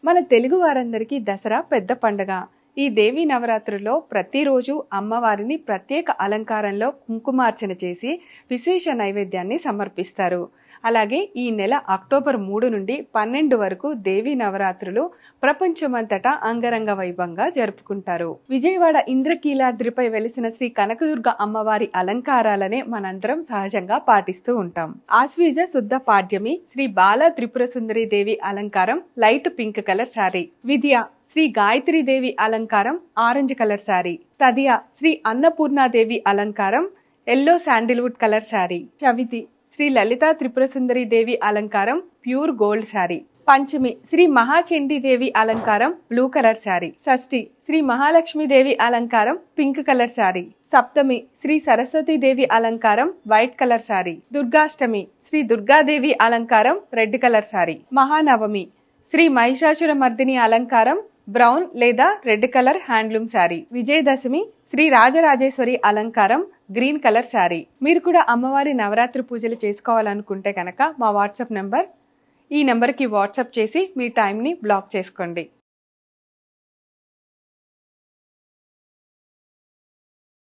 మన తెలుగు వారందరికీ దసరా పెద్ద పండుగ. ఈ దేవీ నవరాత్రుల్లో ప్రతిరోజు అమ్మవారిని ప్రత్యేక అలంకారంలో కుంకుమార్చన చేసి విశేష నైవేద్యాన్ని సమర్పిస్తారు. అలాగే ఈ నెల అక్టోబర్ 3 నుండి 12 వరకు దేవీ నవరాత్రులు ప్రపంచమంతటా అంగరంగ వైభవంగా జరుపుకుంటారు. విజయవాడ ఇంద్రకీలాద్రిపై వెలిసిన శ్రీ కనకదుర్గ అమ్మవారి అలంకారాలనే మనందరం సహజంగా పాటిస్తూ ఉంటాం. ఆశ్వీజ శుద్ధ పాడ్యమి శ్రీ బాల త్రిపుర సుందరి దేవి అలంకారం లైట్ పింక్ కలర్ శారీ. విద్య శ్రీ గాయత్రీదేవి అలంకారం ఆరెంజ్ కలర్ శారీ. తదియ శ్రీ అన్నపూర్ణాదేవి అలంకారం ఎల్లో శాండిల్వుడ్ కలర్ శారీ. చవితి శ్రీ లలితా త్రిపుర సుందరి దేవి అలంకారం ప్యూర్ గోల్డ్ శారీ. పంచమి శ్రీ మహాచండీదేవి అలంకారం బ్లూ కలర్ శారీ. షష్ఠి శ్రీ మహాలక్ష్మీదేవి అలంకారం పింక్ కలర్ శారీ. సప్తమి శ్రీ సరస్వతీదేవి అలంకారం వైట్ కలర్ శారీ. దుర్గాష్టమి శ్రీ దుర్గాదేవి అలంకారం రెడ్ కలర్ శారీ. మహానవమి శ్రీ మహిషాసుర మర్దిని అలంకారం బ్రౌన్ లేదా red colour handloom sari. Vijayadashami Shri Rajarajeshwari అలంకారం గ్రీన్ కలర్ శారీ. మీరు కూడా అమ్మవారి నవరాత్రి పూజలు చేసుకోవాలనుకుంటే కనుక మా వాట్సాప్ నెంబర్, ఈ నెంబర్కి వాట్సాప్ చేసి మీ టైంని బ్లాక్ చేసుకోండి.